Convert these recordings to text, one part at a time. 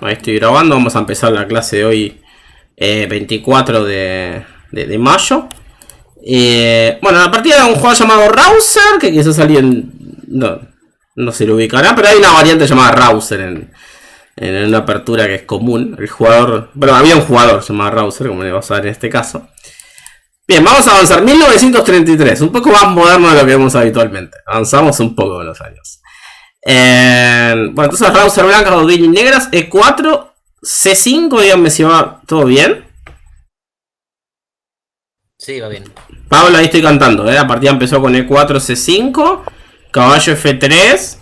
Ahí estoy grabando, vamos a empezar la clase de hoy, 24 de mayo. Bueno, la partida de un juego llamado Rouser, que quizás alguien no se lo ubicará, pero hay una variante llamada Rouser en una apertura que es común. El jugador, bueno, había un jugador llamado Rouser, como le vas a ver en este caso. Bien, vamos a avanzar. 1933, un poco más moderno de lo que vemos habitualmente. Avanzamos un poco en los años. Bueno, entonces Rouser blancas, Houdini negras, E4, C5, díganme si va todo bien. Sí, va bien. Pablo, ahí estoy cantando, la partida empezó con E4, C5, caballo F3,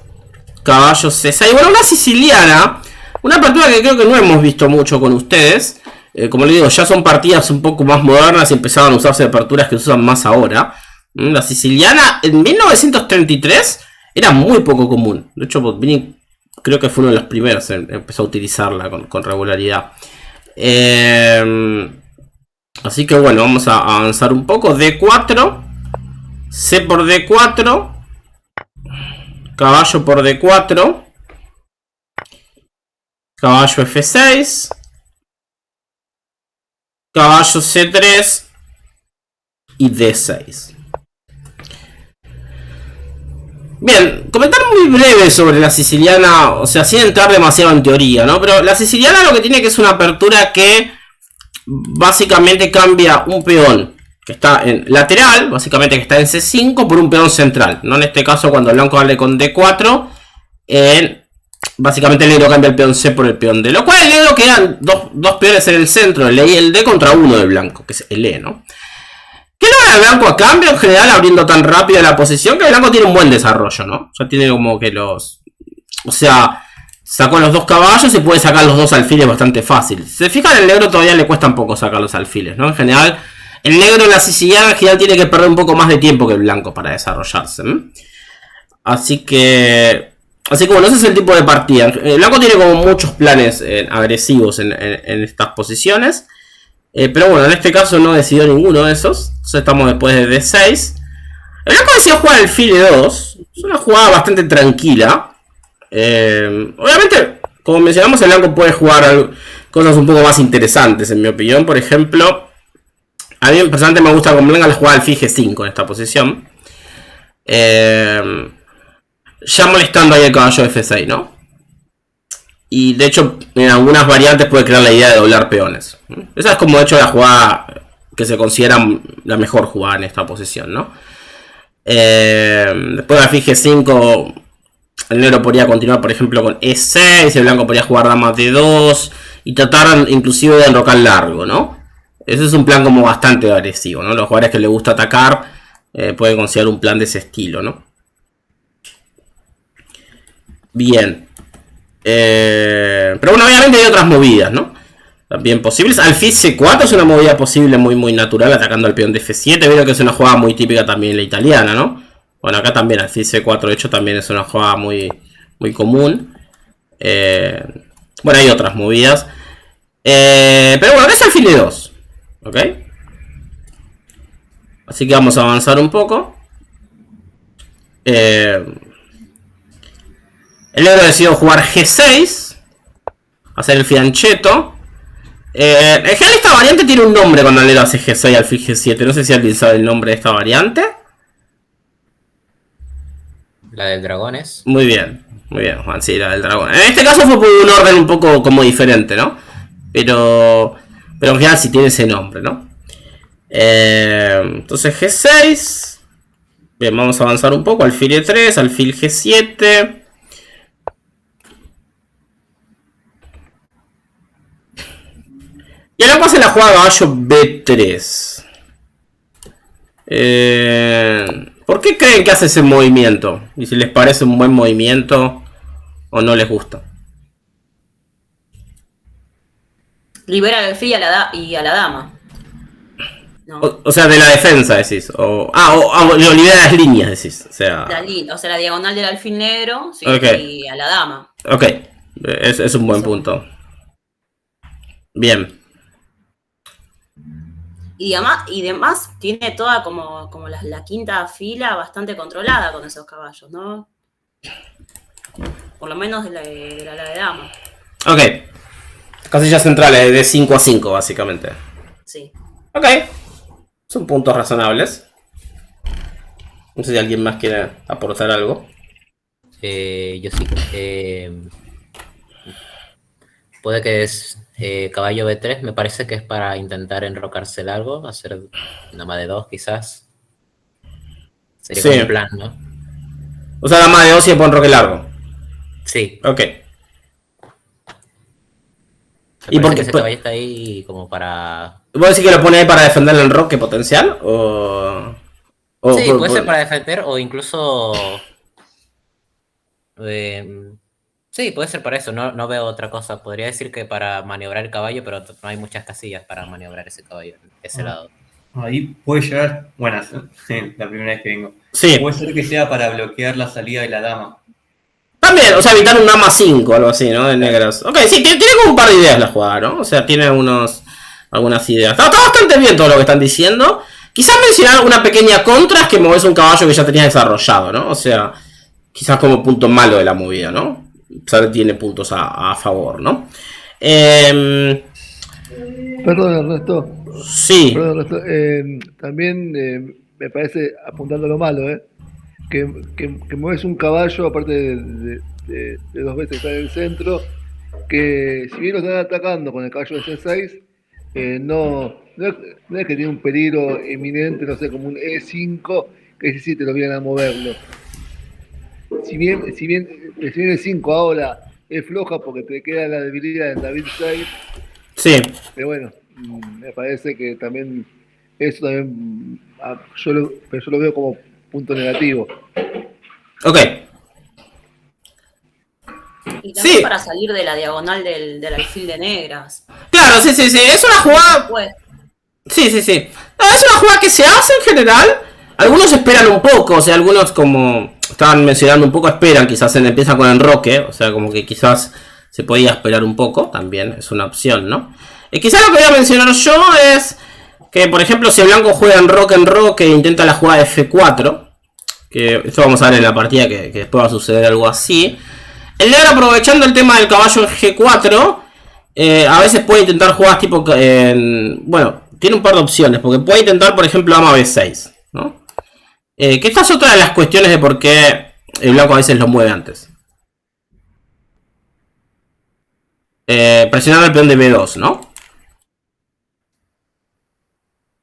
caballo C6. Bueno, una siciliana, una partida que creo que no hemos visto mucho con ustedes. Como les digo, ya son partidas un poco más modernas y empezaban a usarse aperturas que se usan más ahora. La siciliana en 1933 era muy poco común. De hecho, Botvinnik creo que fue uno de los primeros en empezó a utilizarla con regularidad. Así que bueno, vamos a avanzar un poco. D4, C por D4, caballo por D4, caballo F6, caballo C3 y D6. Bien, comentar muy breve sobre la siciliana, o sea, sin entrar demasiado en teoría, ¿no? Pero la siciliana lo que tiene que es una apertura que básicamente cambia un peón que está en lateral, básicamente que está en C5, por un peón central, ¿no? En este caso, cuando el blanco vale con D4, básicamente el negro cambia el peón C por el peón D, lo cual el negro quedan dos peones en el centro, el E y el D, contra uno del blanco, que es el E, ¿no? ¿Qué logra el blanco a cambio en general abriendo tan rápido la posición? Que el blanco tiene un buen desarrollo, ¿no? Ya tiene como que los... O sea, sacó los dos caballos y puede sacar los dos alfiles bastante fácil. Si se fijan, el negro todavía le cuesta un poco sacar los alfiles, ¿no? En general, el negro en la siciliana en general tiene que perder un poco más de tiempo que el blanco para desarrollarse. Así que bueno, ese es el tipo de partida. El blanco tiene como muchos planes agresivos en estas posiciones. Pero bueno, en este caso no decidió ninguno de esos. Entonces estamos después de D6. El blanco decidió jugar alfil E2. Es una jugada bastante tranquila. Obviamente, como mencionamos, el blanco puede jugar cosas un poco más interesantes, en mi opinión. Por ejemplo, a mí personalmente me gusta con blanca la jugada alfil G5 en esta posición. Ya molestando ahí el caballo F6, ¿no? Y de hecho, en algunas variantes puede crear la idea de doblar peones. Esa es como de hecho la jugada que se considera la mejor jugada en esta posición, ¿no? Después de la fije 5, el negro podría continuar, por ejemplo, con E6, el blanco podría jugar dama D2 y tratar inclusive de enrocar largo, ¿no? Ese es un plan como bastante agresivo, ¿no? Los jugadores que les gusta atacar pueden considerar un plan de ese estilo, ¿no? Bien. Pero bueno, obviamente hay otras movidas, ¿no? También posibles. Alfil C4 es una movida posible muy natural, atacando al peón de F7. Veo que es una jugada muy típica también en la italiana, ¿no? Bueno, acá también alfil C4, de hecho, también es una jugada muy común. Bueno, hay otras movidas. Pero bueno, es alfil E2. ¿Ok? Así que vamos a avanzar un poco. El negro decidió jugar G6. Hacer el fianchetto. En general esta variante tiene un nombre cuando el negro hace G6 alfil G7. No sé si alguien sabe el nombre de esta variante. La del dragón es. Muy bien, Juan, sí, la del dragón. En este caso fue por un orden un poco como diferente, ¿no? Pero en general sí tiene ese nombre, ¿no? Entonces G6. Bien, vamos a avanzar un poco. Alfil E3, alfil G7. Y ahora pasa la jugada caballo B3. ¿Por qué creen que hace ese movimiento? Y si les parece un buen movimiento o no les gusta. Libera al alfil y a la dama. No. O sea, de la defensa decís. Lo libera las líneas decís. O sea, la diagonal del alfil negro, sí, okay. Y a la dama. Ok, es un buen punto. Bien. Y demás tiene toda como la quinta fila bastante controlada con esos caballos, ¿no? Por lo menos de la de dama. Ok. Casillas centrales de 5 a 5, básicamente. Sí. Ok. Son puntos razonables. No sé si alguien más quiere aportar algo. Yo sí. Puede que es caballo B3, me parece que es para intentar enrocarse algo, hacer dama de 2 quizás. Sería Sí. como un plan, ¿no? O sea, dama de 2 y después enroque largo. Sí. Ok. Me ¿Y por parece qué? que ese caballo está ahí como para... ¿Vos decís que lo pone ahí para defender el enroque potencial? Sí, puede ser para defender o incluso... sí, puede ser para eso, no veo otra cosa. Podría decir que para maniobrar el caballo, pero no hay muchas casillas para maniobrar ese caballo, ese lado. Ahí puede llegar, buenas, la primera vez que vengo. Sí. Puede ser que sea para bloquear la salida de la dama. También, o sea, evitar un dama 5, algo así, ¿no? De negras. Ok, sí, tiene como un par de ideas la jugada, ¿no? O sea, tiene algunas ideas. Está bastante bien todo lo que están diciendo. Quizás mencionar una pequeña contra es que moves un caballo que ya tenías desarrollado, ¿no? O sea, quizás como punto malo de la movida, ¿no? O sea, tiene puntos a favor, ¿no? Perdón, Ernesto. Sí. Perdón, Ernesto. También me parece, apuntando a lo malo, que mueves un caballo, aparte de 2 veces estar en el centro, que si bien lo están atacando con el caballo de C6, no es que tiene un peligro eminente, no sé, como un E5, que ese sí te lo vienen a moverlo. Si bien el 5 ahora es floja porque te queda la debilidad en David 6, Sí. pero bueno, me parece que también eso también yo lo veo como punto negativo. Ok. Y también Sí. para salir de la diagonal del alfil de negras. Claro, sí. Es una jugada... Pues, Sí. No, es una jugada que se hace en general. Algunos esperan un poco, o sea, algunos como estaban mencionando un poco esperan, quizás empiezan con enroque, o sea, como que quizás se podía esperar un poco, también es una opción, ¿no? Quizás lo que voy a mencionar yo es que, por ejemplo, si el blanco juega enroque e intenta la jugada de F4, que esto vamos a ver en la partida que después va a suceder algo así, el negro aprovechando el tema del caballo en G4, a veces puede intentar jugadas tipo, bueno, tiene un par de opciones, porque puede intentar, por ejemplo, dama B6, ¿no? Que esta es otra de las cuestiones de por qué el blanco a veces lo mueve antes. Presionando el peón de B2, ¿no?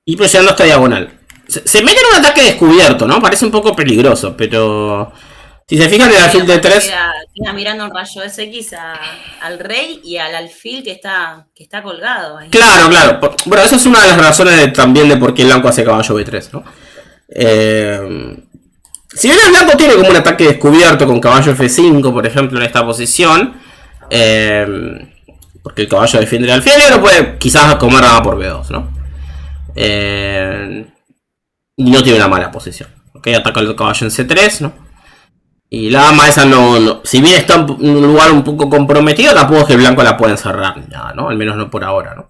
Y presionando esta diagonal. Se mete en un ataque descubierto, ¿no? Parece un poco peligroso, pero... Si se fijan en el alfil de 3... Queda mirando un rayo SX al rey y al alfil que está colgado ahí. Claro. Bueno, esa es una de las razones también de por qué el blanco hace caballo B3, ¿no? Si bien el blanco tiene como un ataque descubierto con caballo F5, por ejemplo, en esta posición, porque el caballo defiende el alfil, el negro puede quizás comer dama por B2, ¿no? Y no tiene una mala posición. Ok, ataca el caballo en C3, ¿no? Y la dama esa no, si bien está en un lugar un poco comprometido, tampoco es que el blanco la pueda encerrar ni nada, ¿no? Al menos no por ahora, ¿no?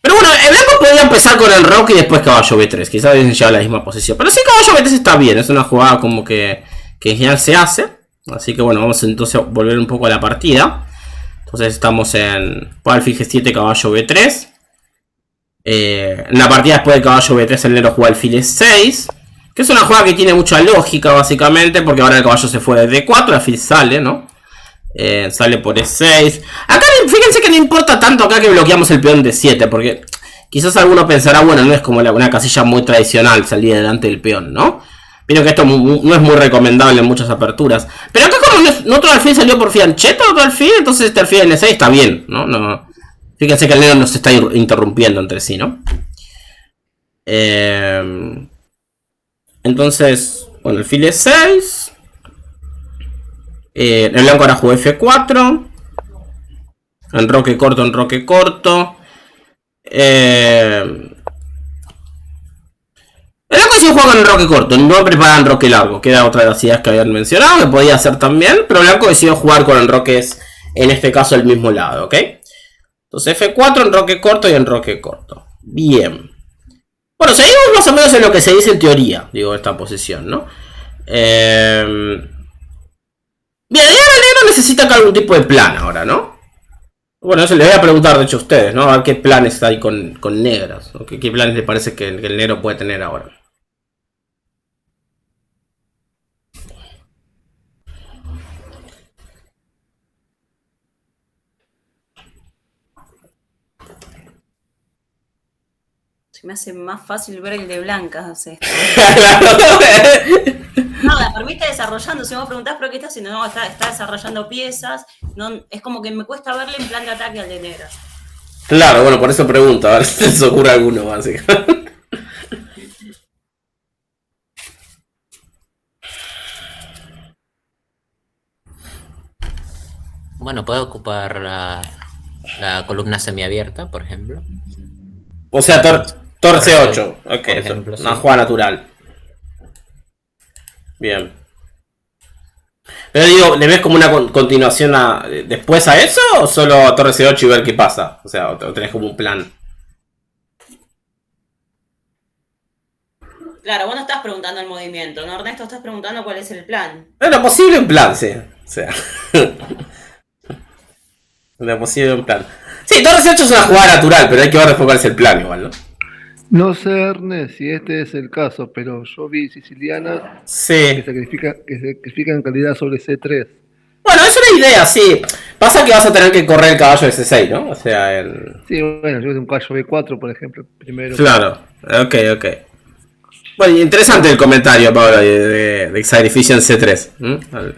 Pero bueno, el blanco podría empezar con el roque y después caballo B3. Quizás hubiesen llegado a la misma posición. Pero sí, caballo B3 está bien. Es una jugada como que en general se hace. Así que bueno, vamos entonces a volver un poco a la partida. Entonces estamos en alfil G7, caballo B3. En la partida después del caballo B3 el negro juega alfil E6. Que es una jugada que tiene mucha lógica básicamente. Porque ahora el caballo se fue de D4, el alfil sale, ¿no? Sale por E6. Acá fíjense que no importa tanto acá que bloqueamos el peón de 7. Porque quizás alguno pensará, bueno, no es como una casilla muy tradicional salir delante del peón, ¿no? Pero que esto no es muy recomendable en muchas aperturas. Pero acá como otro alfil salió por fianchetto, otro alfil, entonces este alfil en E6 está bien, ¿no? Fíjense que el negro nos está interrumpiendo entre sí, ¿no? Entonces, bueno, alfil E6. El blanco ahora jugó F4. Enroque corto. El blanco sí juega con enroque corto, no prepara enroque largo. Queda otra de las ideas que habían mencionado, que podía hacer también. Pero el blanco decidió jugar con enroques, en este caso, del mismo lado, ¿ok? Entonces F4, enroque corto y enroque corto. Bien. Bueno, seguimos más o menos en lo que se dice en teoría, digo, esta posición, ¿no? Bien, y ahora el negro necesita acá algún tipo de plan ahora, ¿no? Bueno, eso le voy a preguntar, de hecho, a ustedes, ¿no? A ver qué planes hay con negras, ¿no? ¿Qué planes le parece que el negro puede tener ahora? Se me hace más fácil ver el de blancas, o sea. No, para mí está desarrollando. Si vos preguntás, ¿pero qué está haciendo? No, está desarrollando piezas. No, es como que me cuesta verle en plan de ataque al de negras. Claro, bueno, por eso pregunto, a ver si se ocurre alguno, básicamente. Bueno, puede ocupar la columna semiabierta, por ejemplo. O sea, Tor C8. Ok, Por ejemplo, eso, una sí. jugada natural. Bien. Pero digo, ¿le ves como una continuación después a eso? ¿O solo Torre C8 y ver qué pasa? O sea, o tenés como un plan. Claro, vos no estás preguntando el movimiento, ¿no, Ernesto? Estás preguntando cuál es el plan. Lo posible un plan, sí. O sea. Lo posible un plan. Sí, Torre C8 es una jugada natural, pero hay que ver después cuál es el plan igual, ¿no? No sé, Ernest, si este es el caso, pero yo vi sicilianas que Sí. sacrifican calidad sobre C3. Bueno, es una idea, sí. Pasa que vas a tener que correr el caballo de C6, ¿no? O sea, Sí, bueno, yo un caballo B4, por ejemplo, primero. Claro, ok. Bueno, interesante el comentario, Pablo, de sacrificio en C3.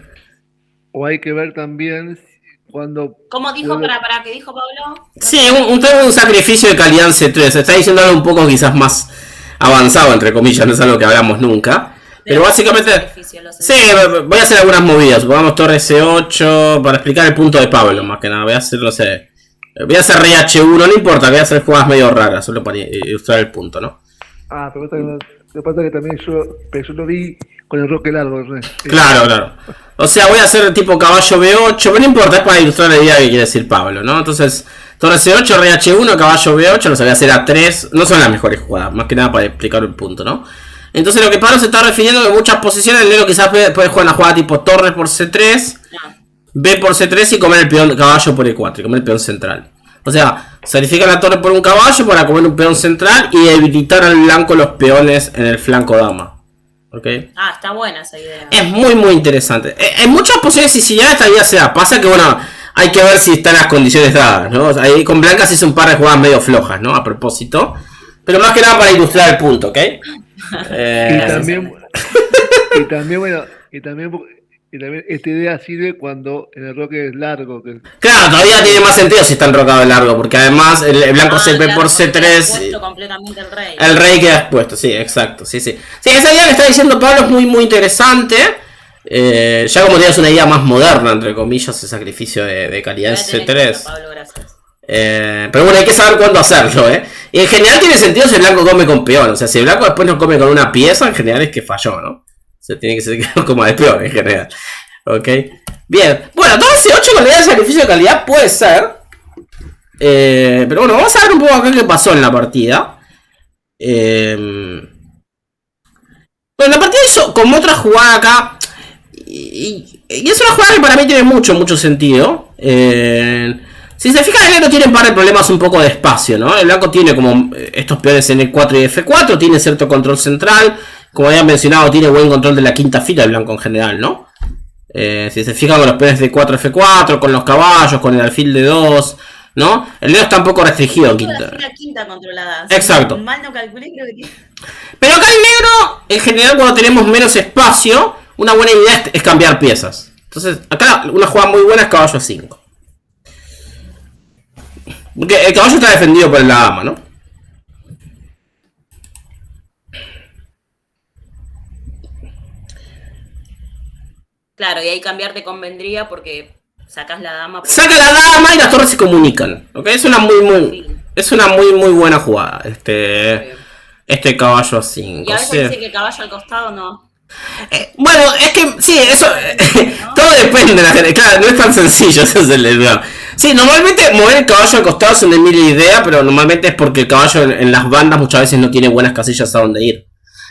O hay que ver también cuando... ¿Cómo dijo? ¿Para qué dijo Pablo? Sí, un sacrificio de calidad en C3. Se está diciendo algo un poco quizás más avanzado, entre comillas, no es algo que hablamos nunca. Pero básicamente... Sí, voy a hacer algunas movidas. Supongamos Torre C8 para explicar el punto de Pablo, más que nada. Voy a hacer, no sé... Voy a hacer Rey H1, no importa, voy a hacer jugadas medio raras, solo para ilustrar el punto, ¿no? Ah, pero lo que pasa es que también yo lo vi con el roque largo. Claro. O sea, voy a hacer tipo caballo B8, pero no importa, es para ilustrar la idea que quiere decir Pablo, ¿no? Entonces, Torre C8, Rey H1, caballo B8, los voy a hacer a 3, no son las mejores jugadas, más que nada para explicar el punto, ¿no? Entonces lo que Pablo se está refiriendo es que en muchas posiciones el negro quizás puede jugar una jugada tipo torre por C3, B por C3 y comer el peón caballo por E4, y comer el peón central. O sea, sacrifican la torre por un caballo para comer un peón central y debilitar al blanco los peones en el flanco dama. ¿Ok? Ah, está buena esa idea. Es muy interesante. En muchas posiciones sicilianas esta idea se da. Pasa que, bueno, hay que ver si están las condiciones dadas, ¿no? O sea, ahí con blancas hice un par de jugadas medio flojas, ¿no? A propósito. Pero más que nada para ilustrar el punto, ¿ok? Y también esta idea sirve cuando el enroque es largo. Claro, todavía tiene más sentido si está enrocado de largo, porque además el blanco se ve por C3. Completamente el rey. El rey queda expuesto, sí, exacto. Sí, esa idea que está diciendo Pablo es muy interesante. Ya como tienes una idea más moderna, entre comillas, el sacrificio de calidad en C3. Pablo, gracias. Pero bueno, hay que saber cuándo hacerlo, Y en general tiene sentido si el blanco come con peón. O sea, si el blanco después no come con una pieza, en general es que falló, ¿no? O sea, tiene que ser que como de peón en general. Ok. Bien. Bueno, Torre C8 con la idea de sacrificio de calidad puede ser. Pero bueno, vamos a ver un poco acá qué pasó en la partida. Bueno, la partida hizo como otra jugada acá. Y es una jugada que para mí tiene mucho sentido. Si se fijan, el negro tiene un par de problemas un poco de espacio, ¿no? El blanco tiene como estos peones en E4 y F4, tiene cierto control central. Como había mencionado, tiene buen control de la quinta fila el blanco en general, ¿no? Si se fijan con los peones de 4 F4, con los caballos, con el alfil de 2, ¿no? El negro está un poco restringido en quinta. La quinta controlada. Exacto. Mal no calculé, creo que tiene. Pero acá el negro, en general, cuando tenemos menos espacio, una buena idea es cambiar piezas. Entonces, acá una jugada muy buena es caballo A5. Porque el caballo está defendido por la dama, ¿no? Claro, y ahí cambiar te convendría porque sacas la dama. Saca la dama y las torres se comunican. ¿Ok? Es una muy buena jugada. Este caballo A5. Y a veces dice que caballo al costado no. Bueno, es que sí, eso. Todo depende de la gente. Claro, no es tan sencillo, ese es el problema. Sí, normalmente mover el caballo al costado es una mil idea, pero normalmente es porque el caballo en las bandas muchas veces no tiene buenas casillas a donde ir.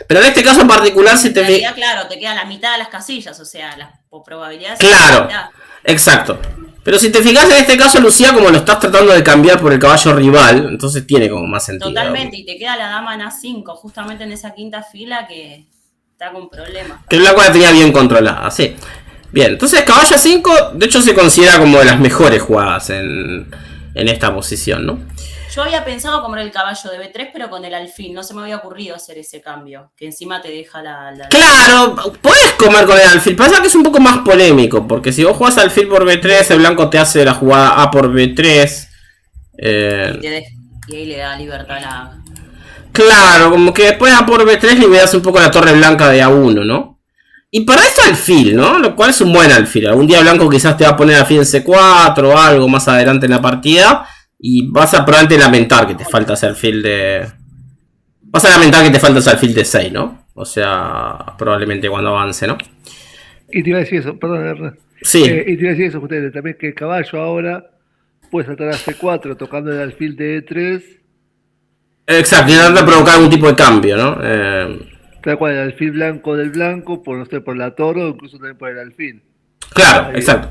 Pero en este caso en particular, si En te realidad, claro, te queda la mitad de las casillas, o sea, las probabilidades. Claro. son la mitad. Exacto. Pero si te fijas en este caso, Lucía, como lo estás tratando de cambiar por el caballo rival, entonces tiene como más sentido. Totalmente, y te queda la dama en A5, justamente en esa quinta fila que está con problemas. Que el blanco la tenía bien controlada, sí. Bien, entonces caballo 5, de hecho se considera como de las mejores jugadas en esta posición, ¿no? Yo había pensado comer el caballo de B3, pero con el alfil. No se me había ocurrido hacer ese cambio. Que encima te deja la... Claro, puedes comer con el alfil. Pasa que es un poco más polémico, porque si vos jugás alfil por B3, el blanco te hace la jugada A por B3. Y ahí le da libertad a la... Claro, como que después A por B3 liberas un poco la torre blanca de A1, ¿no? Y para esto alfil, ¿no? Lo cual es un buen alfil. Algún día blanco quizás te va a poner alfil en C4 o algo más adelante en la partida. Y vas a probablemente lamentar que te falta ese alfil de... Vas a lamentar que te falta ese alfil de 6, ¿no? O sea, probablemente cuando avance, ¿no? Y te iba a decir eso, perdón, Hernán. Sí. Y te iba a decir eso, ustedes también, que el caballo ahora puede saltar a C4 tocando el alfil de E3. Exacto, intentando provocar algún tipo de cambio, ¿no? Tal cual, el alfil blanco del blanco, por no sé, por la torre o incluso también por el alfil. Claro, exacto.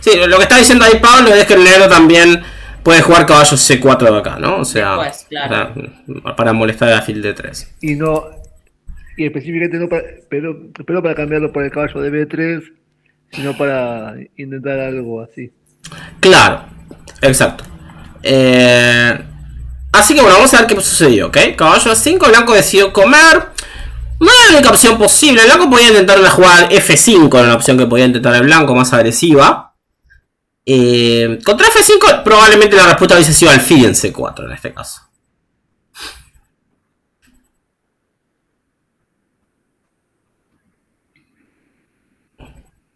Sí, lo que está diciendo ahí Pablo es que el negro también puede jugar caballo C4 de acá, ¿no? O sea, Después, claro. o sea, para molestar el alfil de 3. Y no, y específicamente no para, pero para cambiarlo por el caballo de B3, sino para intentar algo así. Claro, exacto. Así que bueno, vamos a ver qué sucedió, ¿ok? Caballo A5, el blanco decidió comer. No era la única opción posible. El blanco podía intentar una jugada F5, era una opción que podía intentar el blanco más agresiva. Contra F5 probablemente la respuesta hubiese sido alfil en C4 en este caso.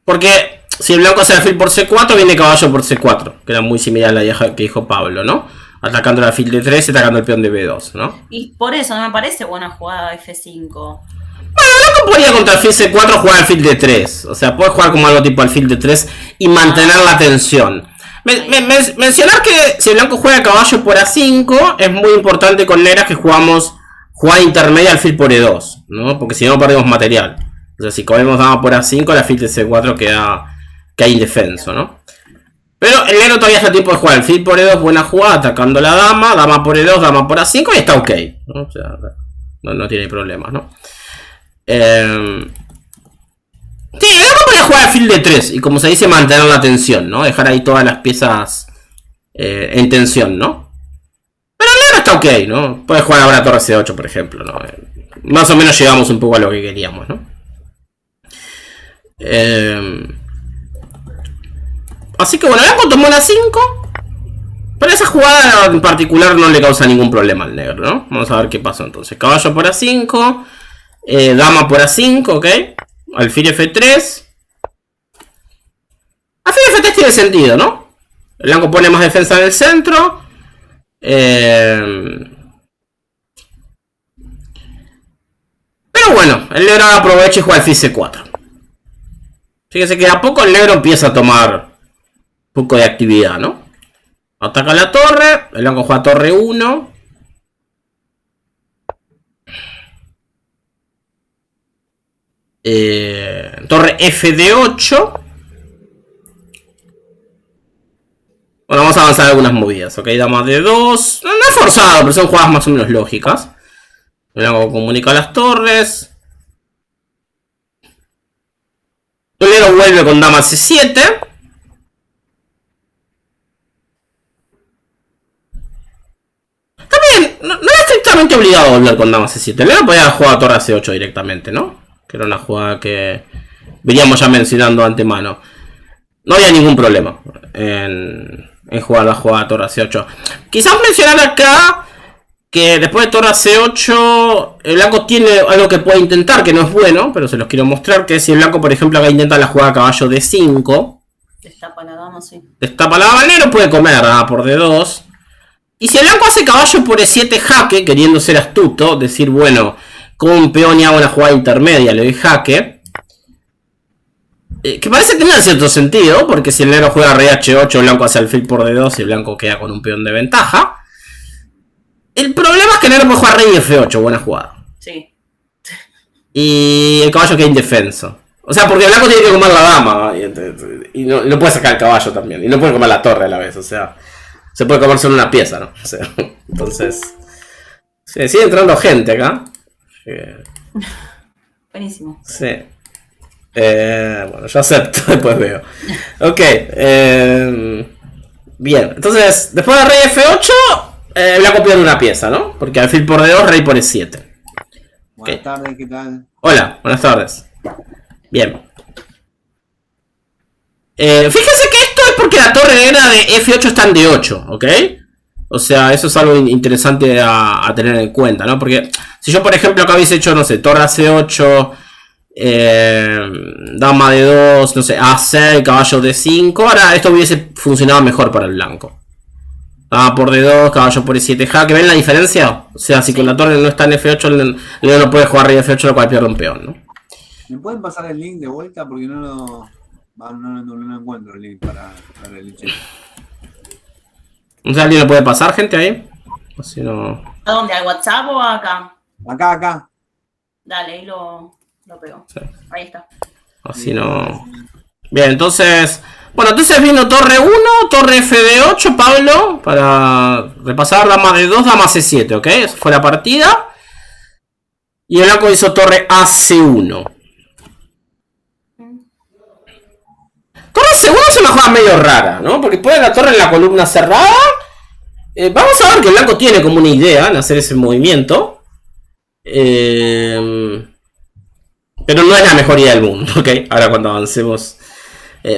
Porque si el blanco hace alfil por C4, viene caballo por C4, que era muy similar a la vieja que dijo Pablo, ¿no? Atacando el alfil de 3 y atacando el peón de B2, ¿no? Y por eso no me parece buena jugada F5. Bueno, el blanco podría contra alfil C4 jugar alfil de 3. O sea, puede jugar como algo tipo alfil de 3 y mantener la tensión. Mencionar que si el blanco juega caballo por A5 es muy importante con negras que jugamos jugada intermedia alfil por E2, ¿no? Porque si no perdemos material. O sea, si comemos dama por A5, el alfil de C4 queda indefenso, ¿no? Pero el negro todavía está a tiempo de jugar alfil por E2, buena jugada, atacando la dama, dama por E2, dama por A5 y está ok, ¿no? O sea, no tiene problemas, ¿no? Sí, el blanco puede jugar alfil de 3 y como se dice, mantener la tensión, ¿no? Dejar ahí todas las piezas en tensión, ¿no? Pero el negro está ok, ¿no? Puede jugar ahora torre C8, por ejemplo, ¿no? Más o menos llegamos un poco a lo que queríamos, ¿no? Así que bueno, el blanco tomó la 5. Pero esa jugada en particular no le causa ningún problema al negro, ¿no? Vamos a ver qué pasó entonces. Caballo por A5. Dama por A5, ¿ok? Alfil F3. Alfil F3 tiene sentido, ¿no? El blanco pone más defensa en el centro. Pero bueno, el negro aprovecha y juega alfil C4. Fíjense que a poco el negro empieza a tomar un poco de actividad, ¿no? Ataca la torre, el blanco juega torre 1. Torre F de 8. Bueno, vamos a avanzar algunas movidas, ok, dama de 2. No es forzado, pero son jugadas más o menos lógicas. El blanco comunica las torres. El negro vuelve con dama C7. También, no era estrictamente obligado a volver con dama C7. El negro podía jugar torre C8 directamente, ¿no? Que era una jugada que veníamos ya mencionando antemano. No había ningún problema en jugar la jugada torre C8. Quizás mencionar acá que después de torre C8 el blanco tiene algo que puede intentar, que no es bueno, pero se los quiero mostrar, que si el blanco, por ejemplo, acá intenta la jugada caballo D5, Destapa la dama, sí. destapa la dama, el negro puede comer dama por D2. Y si el blanco hace caballo por E7 jaque, queriendo ser astuto, decir, bueno, con un peón y hago una jugada intermedia, le doy jaque. Que parece tener cierto sentido, porque si el negro juega rey H8, el blanco hace alfil por D2 y el blanco queda con un peón de ventaja. El problema es que el negro puede jugar rey F8, buena jugada. Sí. Y el caballo queda indefenso. O sea, porque el blanco tiene que comer la dama. Y no puede sacar el caballo también. Y no puede comer la torre a la vez. O sea, se puede comer solo una pieza, ¿no? O sea, entonces... sigue entrando gente acá. Buenísimo. Sí. Bueno, yo acepto, después veo. Ok. Bien, entonces, después de rey F8, blanco pierde una pieza, ¿no? Porque alfil por D2, rey por E7. Buenas tardes, ¿qué tal? Hola, buenas tardes. Bien. Fíjense que esto es porque la torre negra de F8 está en D8, ¿ok? O sea, eso es algo interesante a tener en cuenta, ¿no? Porque si yo, por ejemplo, acá hubiese hecho, no sé, torre a C8, dama de 2, no sé, A6, caballo de 5, ahora esto hubiese funcionado mejor para el blanco. Dama por D2, caballo por E7, jaque. ¿Ven la diferencia? O sea, si con la torre no está en F8, el león no puede jugar rey F8, lo cual pierde un peón, ¿no? ¿Me pueden pasar el link de vuelta? Porque no encuentro el link para el chat. ¿No sé, alguien lo puede pasar, gente, ahí? O si no... ¿A dónde? ¿Al WhatsApp o acá? Acá. Dale, ahí lo pego. Sí. Ahí está. Así no... Bien, entonces... Bueno, entonces vino torre 1, torre F de 8, Pablo, para repasar dama de 2, dama C7, ¿ok? Esa fue la partida. Y el blanco hizo torre AC1. Torre C1 es una jugada medio rara, ¿no? Porque pone la torre en la columna cerrada. Vamos a ver que el blanco tiene como una idea en hacer ese movimiento. Pero no es la mejor idea del mundo, ¿ok? Ahora cuando avancemos...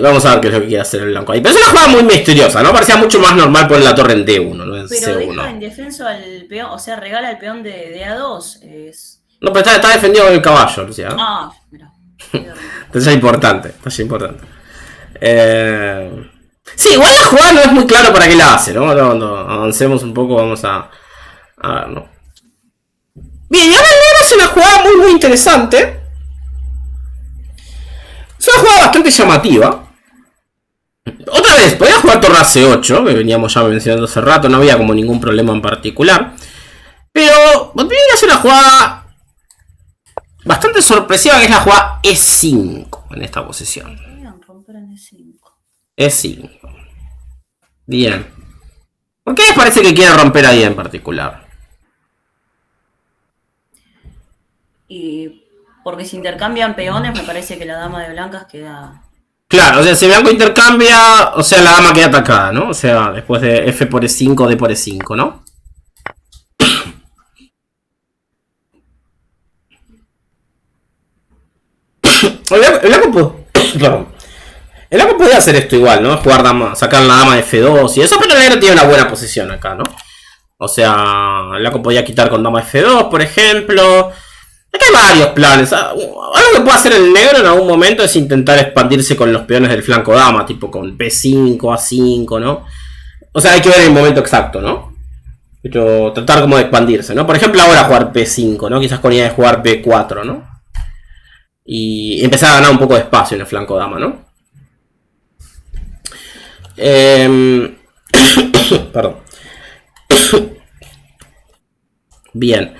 vamos a ver qué es lo que quiere hacer el blanco ahí. Pero es una jugada muy misteriosa, ¿no? Parecía mucho más normal poner la torre en D1, no en Pero C1. deja indefenso al peón, o sea, regala el peón de A2. No, pero está defendido con el caballo, Lucía. Ah, mira. Entonces es importante, Sí, igual la jugada no es muy claro para qué la hace, ¿no? Ahora cuando avancemos un poco vamos a ver, ¿no? Bien, y ahora el negro hace una jugada muy interesante. Es una jugada bastante llamativa. Otra vez, podía jugar torre a C8, que veníamos ya mencionando hace rato, no había como ningún problema en particular. Pero viene a hacer una jugada bastante sorpresiva, que es la jugada E5 en esta posición. Romper en E5. E5. Bien. ¿Por qué les parece que quiere romper ahí en particular? Y porque si intercambian peones, me parece que la dama de blancas queda... Claro, o sea, si blanco intercambia, o sea, la dama queda atacada, ¿no? O sea, después de F por E5, D por E5, ¿no? El blanco podía hacer esto igual, ¿no? Jugar dama, sacar la dama de F2 y eso, pero el negro tiene una buena posición acá, ¿no? O sea, el blanco podía quitar con dama F2, por ejemplo. Aquí hay varios planes. Algo que puede hacer el negro en algún momento es intentar expandirse con los peones del flanco dama, tipo con B5, A5, ¿no? O sea, hay que ver el momento exacto, ¿no? Pero tratar como de expandirse, ¿no? Por ejemplo, ahora jugar B5, ¿no? Quizás con idea de jugar B4, ¿no? Y empezar a ganar un poco de espacio en el flanco dama, ¿no? Perdón. Bien.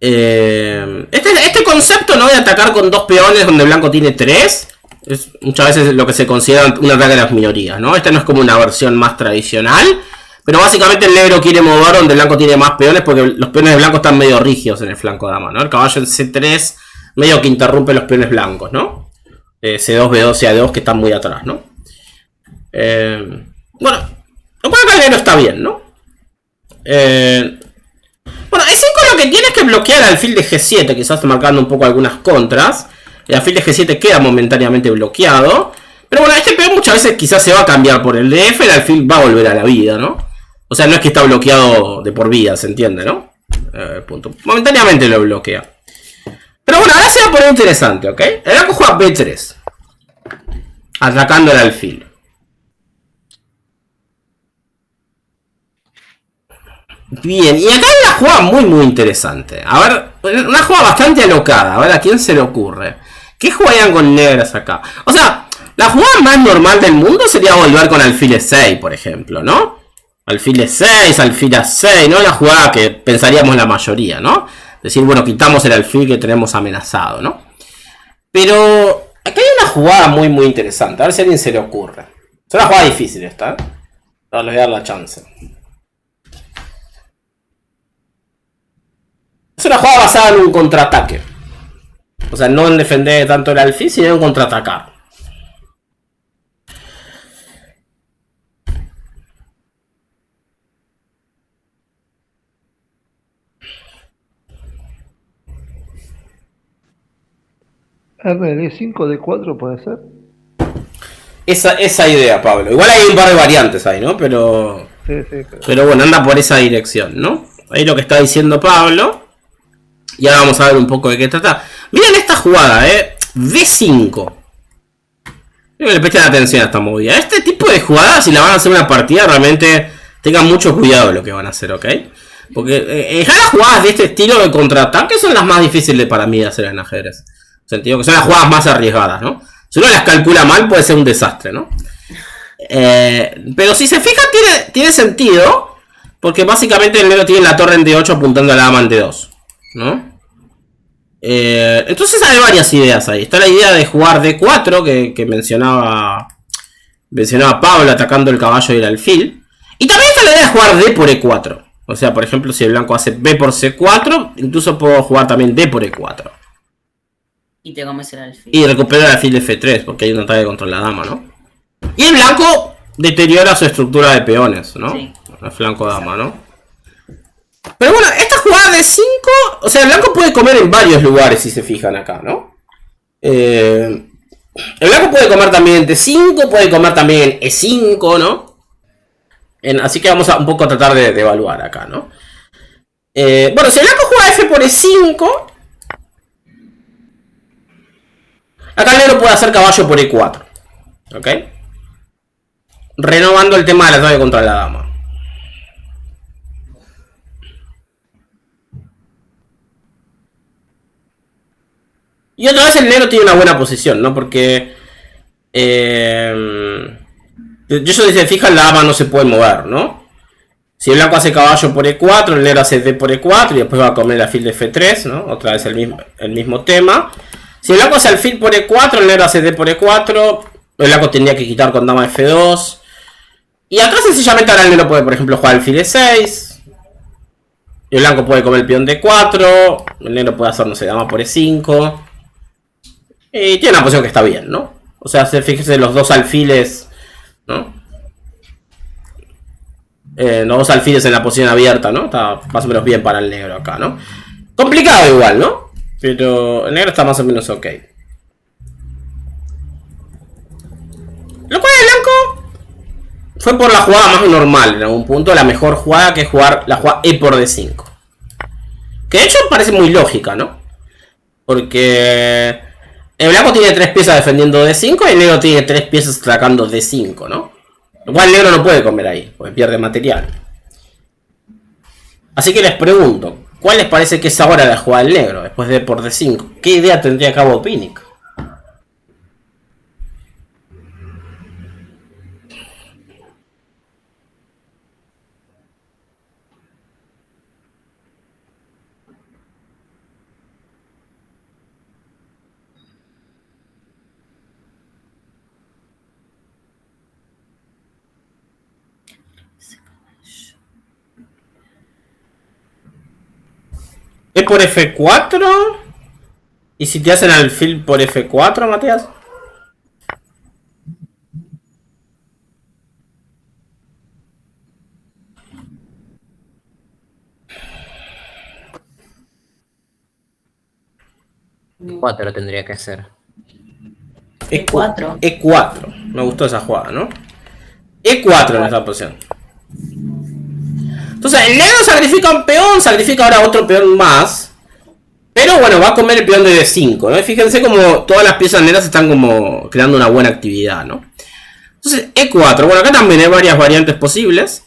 Este concepto, ¿no? De atacar con dos peones donde el blanco tiene 3 es muchas veces lo que se considera un ataque a las minorías, ¿no? Esta no es como una versión más tradicional, pero básicamente el negro quiere mover donde el blanco tiene más peones porque los peones de blanco están medio rígidos en el flanco dama, ¿no? El caballo en C3 medio que interrumpe los peones blancos, ¿no? C2, B2 y A2 que están muy atrás, ¿no? Bueno, lo cual acá el negro está bien, ¿no? Bueno, E5 lo que tiene es que bloquear al alfil de G7, quizás marcando un poco algunas contras. El alfil de G7 queda momentáneamente bloqueado. Pero bueno, este peón muchas veces quizás se va a cambiar por el de F, el alfil va a volver a la vida, ¿no? O sea, no es que está bloqueado de por vida, ¿se entiende, no? Punto. Momentáneamente lo bloquea. Pero bueno, ahora se va a poner interesante, ¿ok? El blanco juega B3. Atacando el alfil. Bien, y acá hay una jugada muy interesante. A ver, una jugada bastante alocada. A ver, ¿a quién se le ocurre? ¿Qué jugarían con negras acá? O sea, la jugada más normal del mundo sería volver con alfil E6, por ejemplo, ¿no? Alfil E6, alfil A6, ¿no? La jugada que pensaríamos la mayoría, ¿no? Decir, bueno, quitamos el alfil que tenemos amenazado, ¿no? Pero acá hay una jugada muy, muy interesante. A ver si a alguien se le ocurre. Es una jugada difícil esta, ¿eh? Ahora les voy a dar la chance. Es una jugada basada en un contraataque. O sea, no en defender tanto el alfil, sino en contraatacar. RD5 D4 puede ser. Esa idea, Pablo. Igual hay un par de variantes ahí, ¿no? Pero bueno, anda por esa dirección, ¿no? Ahí lo que está diciendo Pablo. Y ahora vamos a ver un poco de qué trata. Miren esta jugada, D5. Creo que le presten atención a esta movida. Este tipo de jugadas, si la van a hacer una partida, realmente tengan mucho cuidado de lo que van a hacer, ¿ok? Porque ya las jugadas de este estilo de contraataque son las más difíciles para mí de hacer en ajedrez. Sentido que son las jugadas más arriesgadas, ¿no? Si uno las calcula mal puede ser un desastre, ¿no? Pero si se fijan tiene sentido, porque básicamente el negro tiene la torre en D8 apuntando a la dama en D2, ¿no? Entonces hay varias ideas ahí. Está la idea de jugar D4 que mencionaba Pablo, atacando el caballo y el alfil. Y también está la idea de jugar D por E4. O sea, por ejemplo, si el blanco hace B por C4, incluso puedo jugar también D por E4. Y te comes el alfil. Y recupera el alfil de F3, porque hay un ataque contra la dama, ¿no? Y el blanco deteriora su estructura de peones, ¿no? Sí. El flanco dama, ¿no? Pero bueno, esta jugada de 5, o sea, el blanco puede comer en varios lugares, si se fijan acá, ¿no? El blanco puede comer también en T5, puede comer también en E5, ¿no? Así que vamos a un poco tratar de evaluar acá, ¿no? Bueno, si el blanco juega F por E5, acá el negro puede hacer caballo por E4, ¿ok? Renovando el tema del ataque contra la dama. Y otra vez el negro tiene una buena posición, ¿no? Porque si se fijan, la dama no se puede mover, ¿no? Si el blanco hace caballo por E4, el negro hace D por E4 y después va a comer el alfil de F3, ¿no? Otra vez el mismo tema. Si el blanco hace alfil por E4, el negro hace D por E4, el blanco tendría que quitar con dama F2. Y acá sencillamente ahora el negro puede, por ejemplo, jugar alfil E6. Y el blanco puede comer el peón D4. El negro puede hacer, no sé, dama por E5. Y tiene una posición que está bien, ¿no? O sea, fíjense los dos alfiles, ¿no? Los dos alfiles en la posición abierta, ¿no? Está más o menos bien para el negro acá, ¿no? Complicado igual, ¿no? Pero el negro está más o menos ok. Lo cual el blanco fue por la jugada más normal en algún punto. La mejor jugada, que es jugar la jugada E por D5. Que de hecho parece muy lógica, ¿no? Porque el blanco tiene 3 piezas defendiendo D5 y el negro tiene 3 piezas atacando D5, ¿no? Lo cual el negro no puede comer ahí, porque pierde material. Así que les pregunto, ¿cuál les parece que es ahora la jugada del negro después de por D5? ¿Qué idea tendría a cabo Pinnick? ¿E por F4? ¿Y si te hacen alfil por F4, Matías? E4 tendría que ser. E4. E4. Me gustó esa jugada, ¿no? E4 en esta posición. Entonces, el negro sacrifica un peón, sacrifica ahora otro peón más. Pero bueno, va a comer el peón de D5, ¿no? Y fíjense como todas las piezas negras están como creando una buena actividad, ¿no? Entonces, E4. Bueno, acá también hay varias variantes posibles.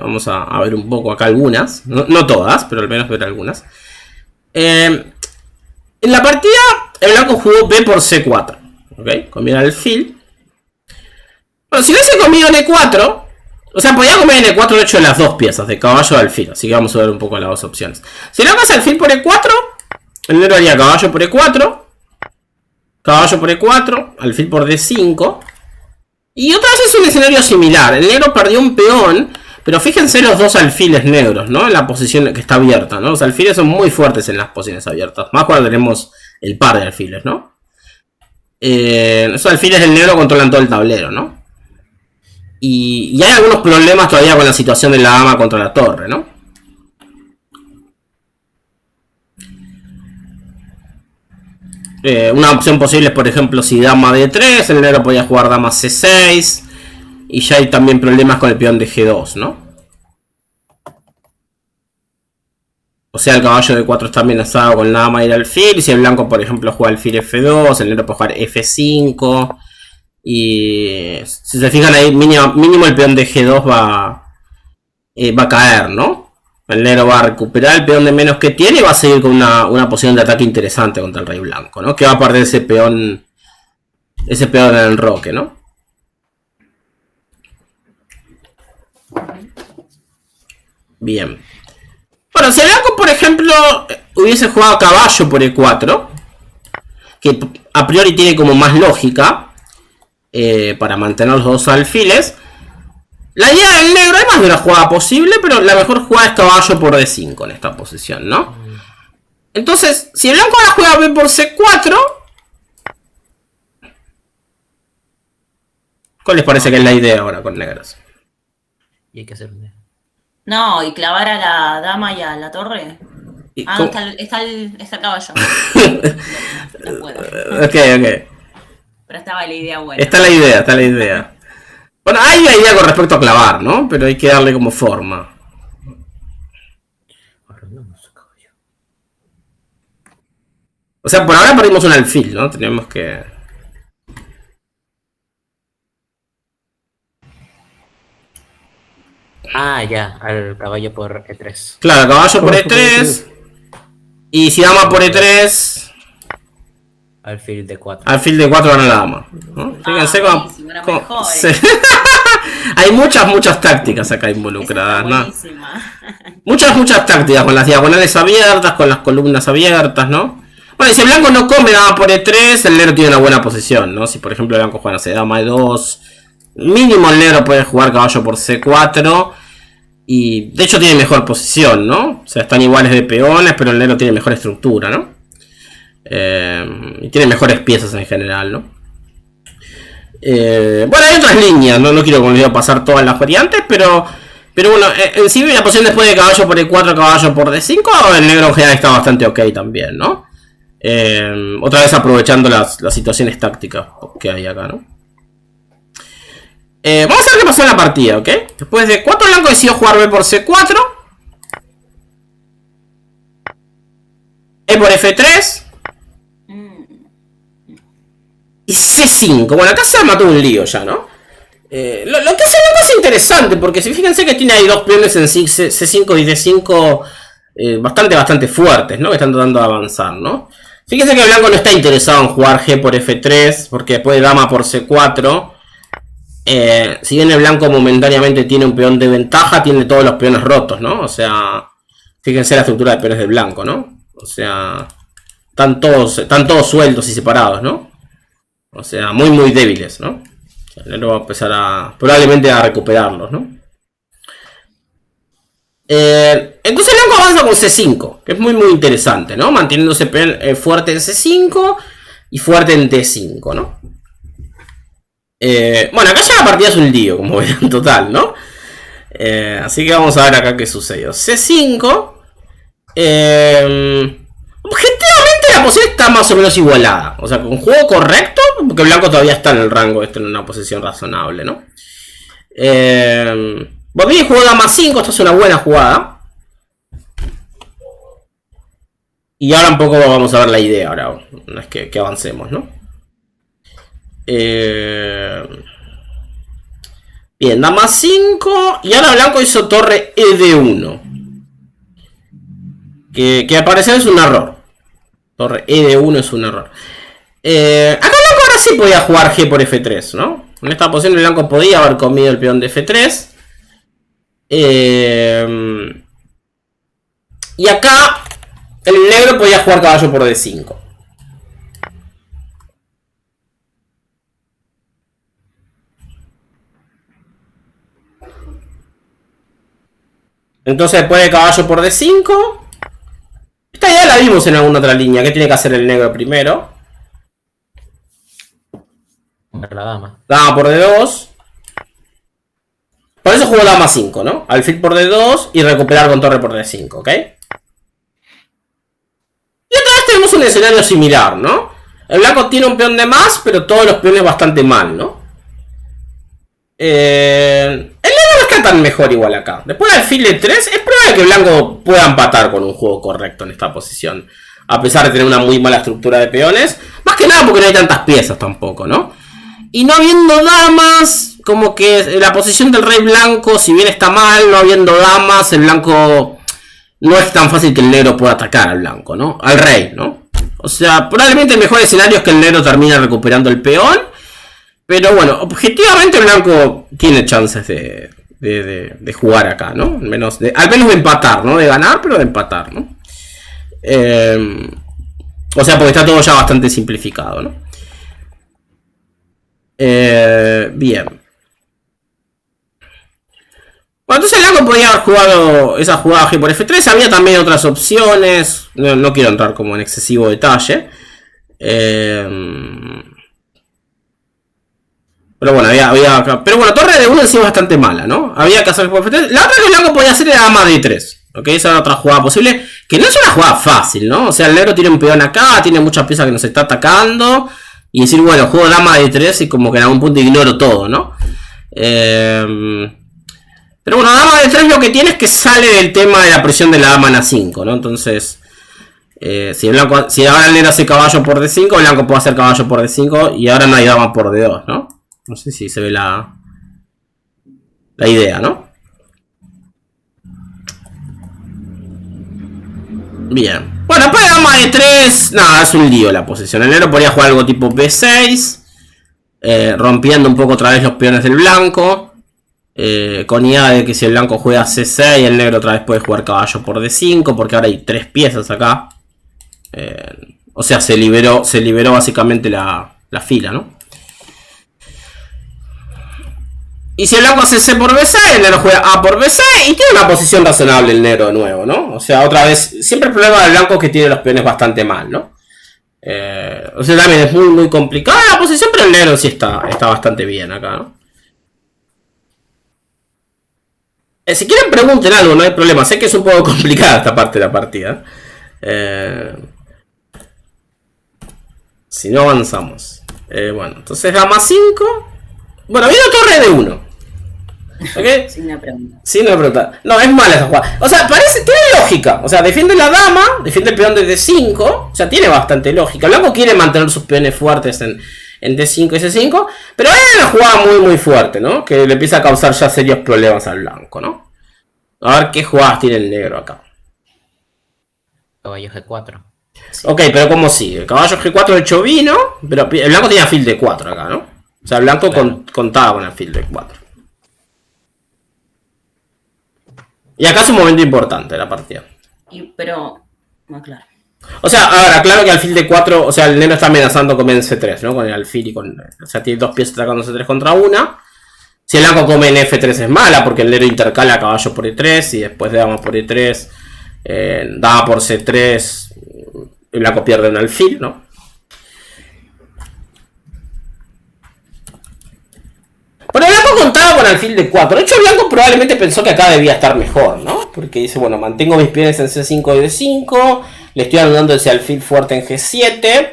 Vamos a ver un poco acá algunas. No todas, pero al menos ver algunas. En la partida, el blanco jugó B por C4. ¿Ok? Combina el alfil. Bueno, si hubiese comido en E4, O sea, podía comer en E4 el hecho de las dos piezas, de caballo o alfil. Así que vamos a ver un poco las dos opciones. Si blanco hace alfil por E4, el negro haría caballo por E4. Caballo por E4, alfil por D5. Y otra vez es un escenario similar. El negro perdió un peón, pero fíjense los dos alfiles negros, ¿no? En la posición que está abierta, ¿no? Los alfiles son muy fuertes en las posiciones abiertas. Más cuando tenemos el par de alfiles, ¿no? Esos alfiles del negro controlan todo el tablero, ¿no? Y hay algunos problemas todavía con la situación de la dama contra la torre, ¿no? Una opción posible es, por ejemplo, si dama D3, el negro podía jugar dama C6. Y ya hay también problemas con el peón de G2, ¿no? O sea, el caballo de 4 está amenazado con la dama y el alfil. Y si el blanco, por ejemplo, juega alfil F2, el negro puede jugar F5. Y si se fijan ahí, mínimo el peón de G2 va a caer, ¿no? El negro va a recuperar el peón de menos que tiene y va a seguir con una posición de ataque interesante contra el rey blanco, ¿no? Que va a perder ese peón en el enroque, ¿no? Bien. Bueno, si el blanco, por ejemplo, hubiese jugado caballo por E4, que a priori tiene como más lógica, para mantener los dos alfiles, la idea del negro, hay más de una jugada posible, pero la mejor jugada es caballo por D5 en esta posición, ¿no? Entonces, si el blanco ahora juega B por C4, ¿cuál les parece que es la idea ahora con negros? Y hay que hacer un... No, y clavar a la dama y a la torre. Y Ah, ¿cómo? está el caballo. No puedo. Ok. Pero estaba la idea buena. Está la idea. Bueno, hay una idea con respecto a clavar, ¿no? Pero hay que darle como forma. O sea, por ahora perdimos un alfil, ¿no? Tenemos que... Ah, ya, al caballo por E3. Claro, caballo por E3. Y si dama por E3... Alfil de 4. Alfil de 4 gana la dama, ¿no? Fíjense cómo... buenísimo, era cómo- mejor, sí. Hay muchas tácticas acá involucradas, ¿no? Buenísima. Muchas tácticas, con las diagonales abiertas, con las columnas abiertas, ¿no? Bueno, y si el blanco no come dama por E3, el negro tiene una buena posición, ¿no? Si por ejemplo el blanco juega, no sé, dama E2, mínimo el negro puede jugar caballo por C4. Y de hecho tiene mejor posición, ¿no? O sea, están iguales de peones, pero el negro tiene mejor estructura, ¿no? Y tiene mejores piezas en general, ¿no? Bueno, hay otras líneas, no quiero como les digo pasar todas las variantes, pero bueno, en sí la posición después de caballo por E4, caballo por D5, el negro en general está bastante ok también, ¿no? Otra vez aprovechando las situaciones tácticas que hay acá, ¿no? Vamos a ver qué pasó en la partida, ¿ok? Después de 4 blanco decidió jugar B por C4. E por F3. Y C5. Bueno, acá se mató un lío ya, ¿no? Lo que hace blanco es interesante, porque si fíjense que tiene ahí dos peones en C5 y D5 bastante fuertes, ¿no? Que están tratando de avanzar, ¿no? Fíjense que el blanco no está interesado en jugar G por F3, porque después de dama por C4... si bien el blanco momentáneamente tiene un peón de ventaja, tiene todos los peones rotos, ¿no? O sea, fíjense la estructura de peones del blanco, ¿no? O sea, están todos sueltos y separados, ¿no? O sea, muy débiles, ¿no? O sea, el negro va a empezar probablemente a recuperarlos, ¿no? Entonces el blanco avanza con C5, que es muy interesante, ¿no? Manteniéndose fuerte en C5 y fuerte en D5, ¿no? Bueno, acá ya la partida es un lío, como ven, total, ¿no? Así que vamos a ver acá qué sucedió. C5. Objetivamente la posición está más o menos igualada. O sea, con juego correcto, porque el blanco todavía está en el rango, en una posición razonable, ¿no? Bobby jugó dama 5, esto es una buena jugada. Y ahora un poco vamos a ver la idea, ahora no es que avancemos, ¿no? Bien, dama 5. Y ahora blanco hizo torre ED1. Que al parecer es un error. Torre ED1 es un error. Acá blanco ahora sí podía jugar G por F3, ¿no? En esta posición el blanco podía haber comido el peón de F3. Y acá el negro podía jugar caballo por D5. Entonces después de caballo por D5. Esta idea la vimos en alguna otra línea. ¿Qué tiene que hacer el negro primero? La dama. Dama por D2. Por eso jugó dama 5, ¿no? Alfil por D2 y recuperar con torre por D5, ¿ok? Y otra vez tenemos un escenario similar, ¿no? El blanco tiene un peón de más, pero todos los peones bastante mal, ¿no? El negro no está tan mejor igual acá. Después del alfil de 3, es probable que el blanco pueda empatar con un juego correcto en esta posición. A pesar de tener una muy mala estructura de peones. Más que nada porque no hay tantas piezas tampoco, ¿no? Y no habiendo damas, como que la posición del rey blanco, si bien está mal, no habiendo damas, el blanco no es tan fácil que el negro pueda atacar al blanco, ¿no? Al rey, ¿no? O sea, probablemente el mejor escenario es que el negro termine recuperando el peón. Pero bueno, objetivamente el blanco tiene chances de jugar acá, ¿no? Al menos de empatar, ¿no? De ganar, pero de empatar, ¿no? O sea, porque está todo ya bastante simplificado, ¿no? Bien. Bueno, entonces el blanco podría haber jugado esa jugada G por F3. Había también otras opciones. No quiero entrar como en excesivo detalle. Pero bueno, pero bueno, torre de 1 en sí es bastante mala, ¿no? Había que hacer por F3. La otra que el blanco podía hacer era dama D3. ¿Ok? Esa era otra jugada posible. Que no es una jugada fácil, ¿no? O sea, el negro tiene un peón acá, tiene muchas piezas que nos está atacando. Y decir, bueno, juego dama de 3 y como que en algún punto ignoro todo, ¿no? Pero bueno, dama de 3 lo que tiene es que sale del tema de la presión de la dama en A5, ¿no? Entonces, si ahora el negro hace caballo por D5, el blanco puede hacer caballo por D5 y ahora no hay dama por D2, ¿no? No sé si se ve la idea, ¿no? Bien. Bueno, después de dama de 3, nada, es un lío la posición. El negro podría jugar algo tipo B6, rompiendo un poco otra vez los peones del blanco. Con idea de que si el blanco juega C6, el negro otra vez puede jugar caballo por D5, porque ahora hay 3 piezas acá. O sea, se liberó básicamente la fila, ¿no? Y si el blanco hace C por B6, el negro juega A por B6 y tiene una posición razonable el negro de nuevo, ¿no? O sea, otra vez, siempre el problema del blanco es que tiene los peones bastante mal, ¿no? O sea, también es muy, muy complicada la posición, pero el negro sí está bastante bien acá, ¿no? Si quieren pregunten algo, no hay problema. Sé que es un poco complicada esta parte de la partida. Si no avanzamos. Bueno, entonces dama 5. Bueno, viene torre de 1. ¿Ok? Sin una pregunta. Sin una pregunta. No, es mala esa jugada. O sea, tiene lógica. O sea, defiende la dama, defiende el peón de D5. O sea, tiene bastante lógica. El blanco quiere mantener sus peones fuertes en D5 y C5. Pero es una jugada muy, muy fuerte, ¿no? Que le empieza a causar ya serios problemas al blanco, ¿no? A ver qué jugadas tiene el negro acá. Caballo G4. Sí. Ok, pero ¿cómo sigue? Caballo G4 hecho vino. Pero el blanco tenía alfil de 4 acá, ¿no? O sea, el blanco Claro. contaba con alfil de 4. Y acá es un momento importante de la partida. Pero, no, claro. O sea, ahora, claro que alfil de 4, o sea, el negro está amenazando con C3, ¿no? Con el alfil y con... O sea, tiene 2 piezas atacando C3 contra una. Si el blanco come en F3 es mala, porque el negro intercala caballo por E3 y después de dama por E3, dama por C3, el blanco pierde un alfil, ¿no? Bueno, el blanco contaba con alfil de 4. De hecho, el blanco probablemente pensó que acá debía estar mejor, ¿no? Porque dice, bueno, mantengo mis peones en C5 y D5. Le estoy anulando ese alfil fuerte en G7.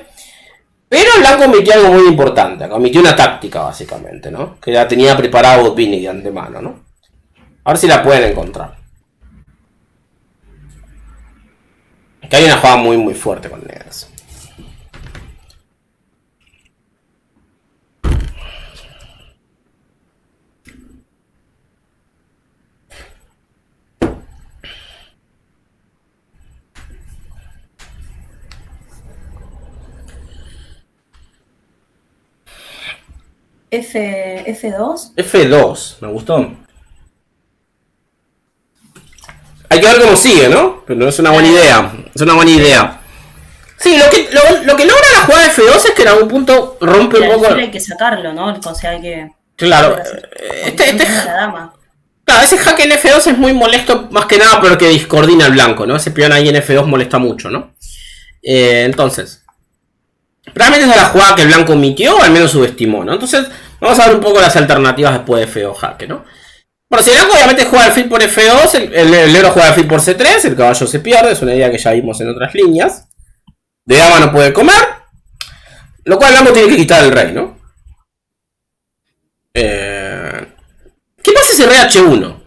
Pero el blanco omitió algo muy importante. Acá omitió una táctica, básicamente, ¿no? Que ya tenía preparado Botvinnik de antemano, ¿no? A ver si la pueden encontrar. Que hay una jugada muy, muy fuerte con negros. F2. F2, me gustó. Hay que ver cómo sigue, ¿no? Pero es una buena idea. Es una buena idea. Sí, lo que logra la jugada de F2 es que en algún punto rompe un poco. Hay que sacarlo, ¿no? O sea, hay que. Claro. La dama. Claro, ese jaque en F2 es muy molesto, más que nada porque discoordina al blanco, ¿no? Ese peón ahí en F2 molesta mucho, ¿no? Entonces, realmente es la jugada que el blanco omitió o al menos subestimó, ¿no? Entonces, vamos a ver un poco las alternativas después de F2 jaque, ¿no? Bueno, si el blanco obviamente juega alfil por F2, el negro juega alfil por C3, el caballo se pierde, es una idea que ya vimos en otras líneas. De dama no puede comer, lo cual el blanco tiene que quitar el rey, ¿no? ¿Qué pasa si rey H1?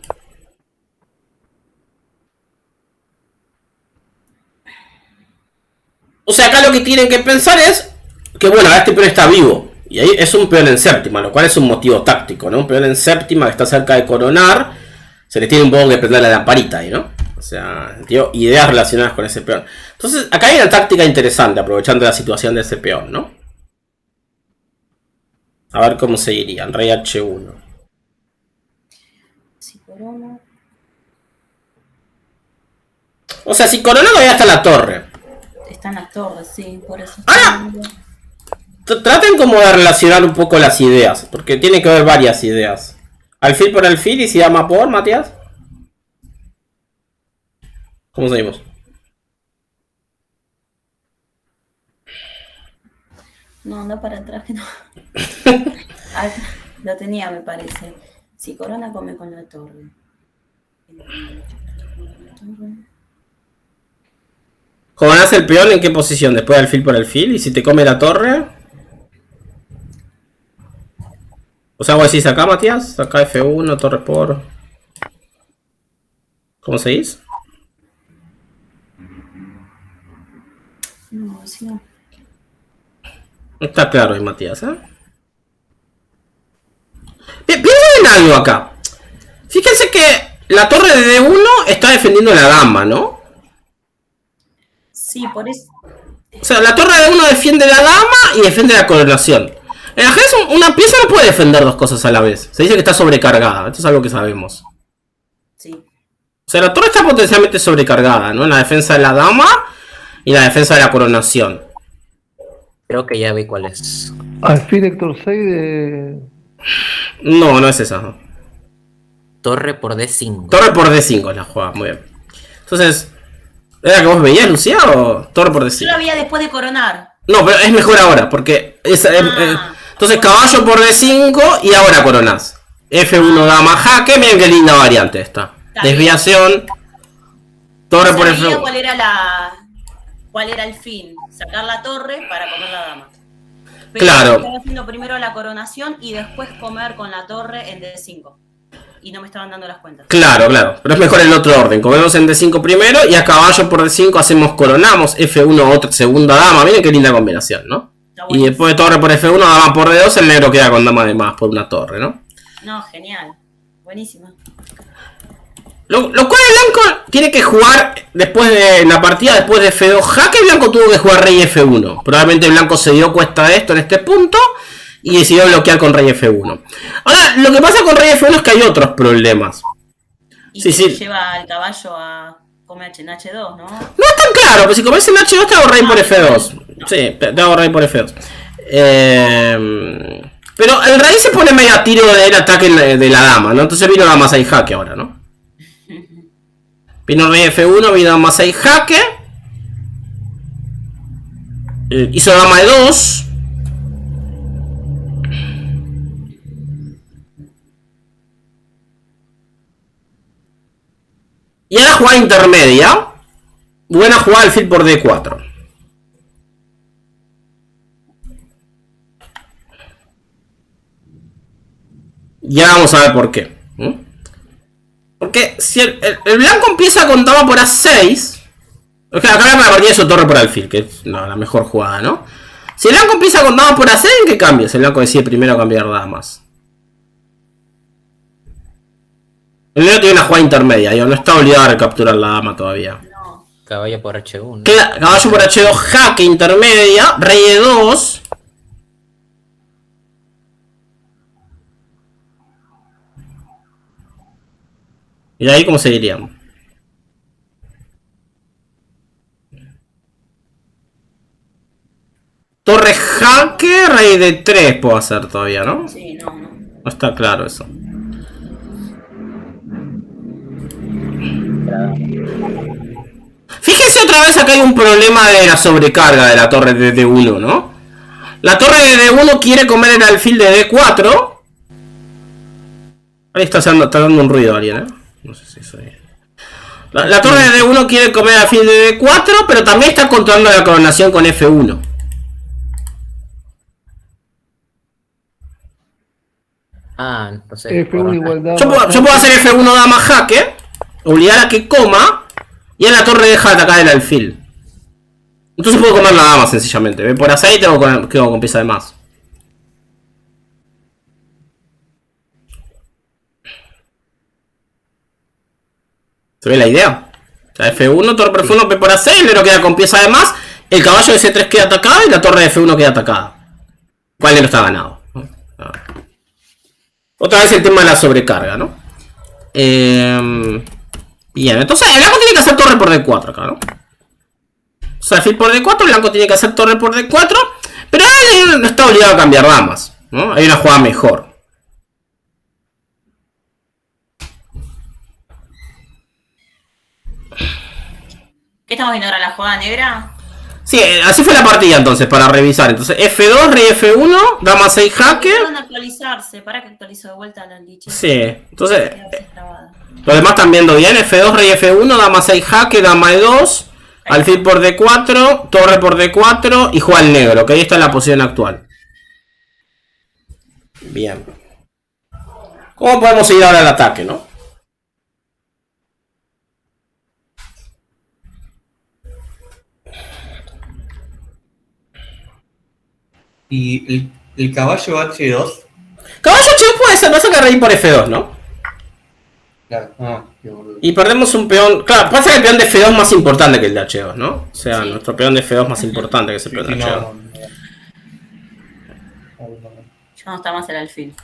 O sea, acá lo que tienen que pensar es que, bueno, este peón está vivo. Y ahí es un peón en séptima, lo cual es un motivo táctico, ¿no? Un peón en séptima que está cerca de coronar, se le tiene un poco que prender la lamparita ahí, ¿no? O sea, tío, ideas relacionadas con ese peón. Entonces, acá hay una táctica interesante, aprovechando la situación de ese peón, ¿no? A ver cómo seguirían. Rey H1. Si corona. O sea, si corona todavía está la torre. Están las torres, sí, por eso. ¡Ah! Traten como de relacionar un poco las ideas, porque tiene que haber varias ideas. Alfil por alfil y si dama por, Matías. ¿Cómo seguimos? No, anda para atrás que no. Ah, lo tenía, me parece. Si corona come con la torre. Coronás el peón en qué posición, después de alfil por alfil, y si te come la torre. O sea, vos decís acá, Matías, acá F1, torre por. ¿Cómo seguís? No, sí, no. No está claro ahí, Matías, ¿eh? Piensen en algo acá. Fíjense que la torre de D1 está defendiendo la dama, ¿no? Sí, por eso. O sea, la torre de D1 defiende la dama y defiende la coronación. En ajedrez una pieza no puede defender dos cosas a la vez. Se dice que está sobrecargada. Esto es algo que sabemos. Sí. O sea, la torre está potencialmente sobrecargada, ¿no? En la defensa de la dama y la defensa de la coronación. Creo que ya vi cuál es. Alfil Héctor 6 de. No, no es esa. ¿No? Torre por D5. Torre por D5 es la jugada, muy bien. Entonces, ¿era que vos veías, Lucía, o torre por Yo lo D5? había después de coronar. No, pero es mejor ahora, porque entonces caballo por D5 y ahora coronás. F1 dama jaque, miren qué linda variante esta. Desviación. Torre por Sabía F1. cuál era el fin. Sacar la torre para comer la dama. Pero Claro. estaba haciendo primero la coronación y después comer con la torre en D5. Y no me estaban dando las cuentas. Claro, claro. Pero es mejor el otro orden. Comemos en D5 primero y a caballo por D5 hacemos coronamos. F1 otra segunda dama. Miren qué linda combinación, ¿no? Y después de torre por F1, dama por D2, el negro queda con dama de más por una torre, ¿no? No, genial. Buenísima. Lo cual el blanco tiene que jugar después de la partida, después de F2 jaque, el blanco tuvo que jugar rey F1. Probablemente el blanco se dio cuenta de esto en este punto y decidió bloquear con rey F1. Ahora, lo que pasa con rey F1 es que hay otros problemas. Y Sí, que sí. lleva al caballo a comer en H2, ¿no? No es tan claro, pero si comes en H2 te hago rey por F2. Sí, te hago rey por F2. Pero el rey se pone medio a tiro del ataque de la dama, ¿no? Entonces vino dama 6 jaque ahora, ¿no? Vino rey F1, vino dama 6 jaque. Hizo dama de 2. Y ahora jugada intermedia. Buena jugada alfil por D4. Ya vamos a ver por qué. Porque si el blanco empieza con dama por A6. O sea, acá la partida de su torre por alfil, que es la mejor jugada, ¿no? Si el blanco empieza con dama por A6, ¿en qué cambias? El blanco decide primero cambiar damas. El negro tiene una jugada intermedia, digo, no está obligado a recapturar la dama todavía. No. Caballo por H1. Caballo por H2, jaque intermedia, rey de 2. Y ahí cómo seguirían. jaque, rey de 3 puedo hacer todavía, ¿no? Sí, no. No está claro eso. Fíjese otra vez, acá hay un problema de la sobrecarga de la torre de D1, ¿no? La torre de D1 quiere comer el alfil de D4. Ahí está dando un ruido alguien, ¿eh? No sé si soy... La torre de D1 quiere comer el alfil de D4, pero también está controlando la coronación con F1. Ah, entonces... F1 igual dama. Yo puedo hacer F1 dama jaque, obligar a que coma, y en la torre deja de atacar el alfil. Entonces puedo comer la dama sencillamente. ¿Ve? Por A6 quedo con pieza de más. ¿Se ve la idea? O sea, F1, torre por F1, P por A6, el negro queda con pieza de más, el caballo de C3 queda atacado y la torre de F1 queda atacada. ¿Cuál negro está ganado? Otra vez el tema de la sobrecarga, ¿no? Bien, entonces el blanco tiene que hacer torre por D4 acá, ¿no? O sea, alfil por D4, el blanco tiene que hacer torre por D4, pero él no está obligado a cambiar damas, ¿no? Hay una jugada mejor. ¿Qué estamos viendo ahora? ¿La jugada negra? Sí, así fue la partida entonces, para revisar. Entonces, F2, rey F1, dama 6 jaque. Van a actualizarse, para que actualizo de vuelta la liche. Sí, entonces, los demás están viendo bien. F2, rey F1, dama 6 jaque, dama E2, alfil por D4, torre por D4 y juega el negro, que ahí está en la posición actual. Bien. ¿Cómo podemos seguir ahora el ataque, no? Y el caballo H2. Caballo H2 puede ser, pasa que rey por F2, ¿no? Claro, qué boludo. Y perdemos un peón. Claro, pasa que el peón de F2 es más importante que el de H2, ¿no? O sea, nuestro peón de F2 es más importante que ese peón de H2. Ya no está más el alfil.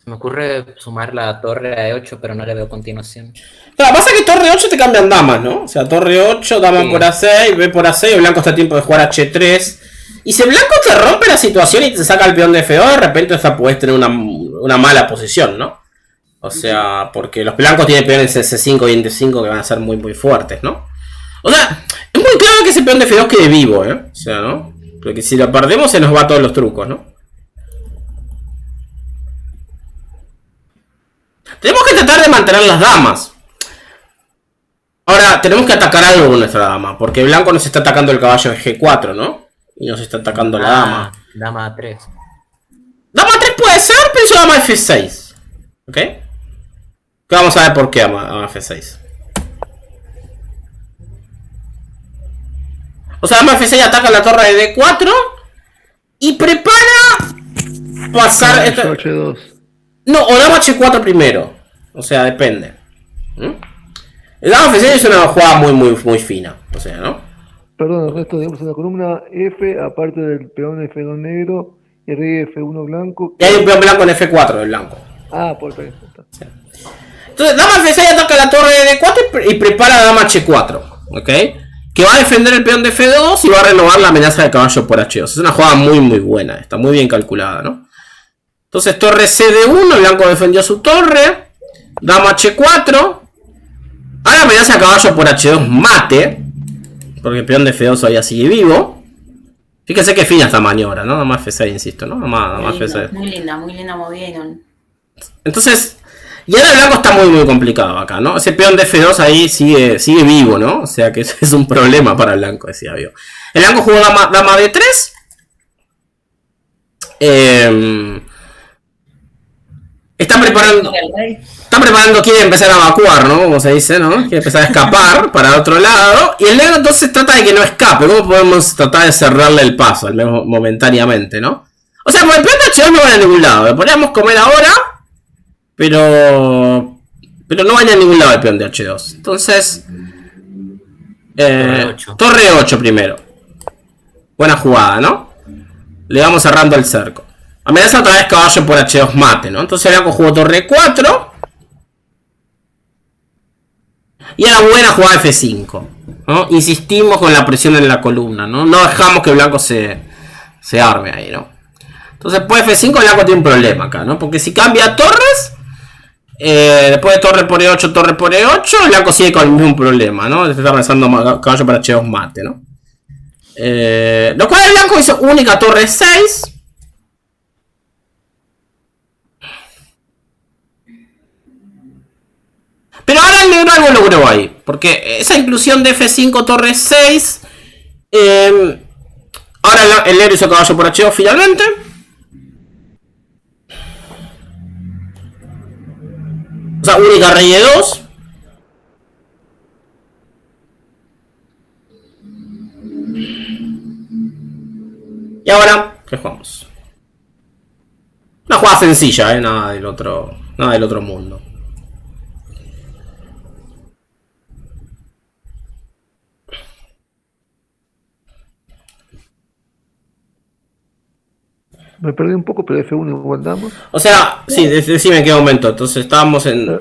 Se me ocurre sumar la torre a E8, pero no le veo continuación. Claro, pasa que torre 8 te cambian damas, ¿no? O sea, torre 8, dama Sí. por A6, B por A6, el blanco está a tiempo de jugar H3. Y si el blanco te rompe la situación y te saca el peón de F2, de repente esta puedes tener una mala posición, ¿no? O sea, porque los blancos tienen peones en C5 y en D5 que van a ser muy muy fuertes, ¿no? O sea, es muy claro que ese peón de F2 quede vivo, ¿eh? O sea, ¿no? Porque si lo perdemos se nos va todos los trucos, ¿no? Tenemos que tratar de mantener las damas. Ahora, tenemos que atacar algo con nuestra dama. Porque el blanco nos está atacando el caballo de G4, ¿no? Y nos está atacando la dama. Dama A3. Dama 3 puede ser, pero yo dama F6. ¿Ok? Que vamos a ver por qué dama F6. O sea, dama F6 ataca la torre de D4. Y prepara pasar... Caballo H2. No, o dama H4 primero. O sea, depende. El dama F6 es una jugada muy fina. O sea, ¿no? Perdón, el resto digamos en la columna F, aparte del peón F2 negro y rey F1 blanco. Y hay un peón blanco en F4 del blanco. Ah, por ahí está. Entonces, dama F6 ataca la torre de D4 y prepara dama H4. ¿Ok? Que va a defender el peón de F2 y va a renovar la amenaza de caballo por H2. Es una jugada muy buena. Está muy bien calculada, ¿no? Entonces, torre CD1, el blanco defendió su torre. Dama H4. Ahora amenaza a caballo por H2 mate. Porque el peón de F2 todavía sigue vivo. Fíjense que fina esta maniobra, ¿no? Dama F6, insisto, ¿no? Dama F6. Muy linda movida. Y no... Entonces, y ahora el blanco está muy complicado acá, ¿no? Ese peón de F2 ahí sigue vivo, ¿no? O sea que es un problema para el blanco, decía yo. El blanco jugó dama D3. Están preparando, quiere empezar a evacuar, ¿no? Como se dice, ¿no? Quiere empezar a escapar para otro lado. Y el negro entonces trata de que no escape. ¿Cómo podemos tratar de cerrarle el paso, al menos momentáneamente, ¿no? O sea, con el peón de H2 no van a ningún lado. Lo podríamos comer ahora, pero no van a ningún lado el peón de H2. Entonces, Torre 8 primero. Buena jugada, ¿no? Le vamos cerrando el cerco. Amenaza otra vez caballo por H2 mate, ¿no? Entonces blanco jugó torre 4. Y ahora buena jugada F5, ¿no? Insistimos con la presión en la columna, ¿no? No dejamos que blanco se arme ahí, ¿no? Entonces después de F5 blanco tiene un problema acá, ¿no? Porque si cambia torres, después de torre por E8, torre por E8, blanco sigue con el mismo problema, ¿no? Se está pensando caballo para H2 mate, ¿no? Lo cual el blanco hizo única torre 6. Pero ahora el negro algo logró ahí. Porque esa inclusión de F5 torre 6. Ahora el negro hizo caballo por H2 finalmente. O sea, única rey de 2. Y ahora, ¿qué jugamos? Una jugada sencilla, nada del otro mundo. Me perdí un poco, pero F1 igual damos. O sea, sí, decime en qué momento. Entonces estábamos en...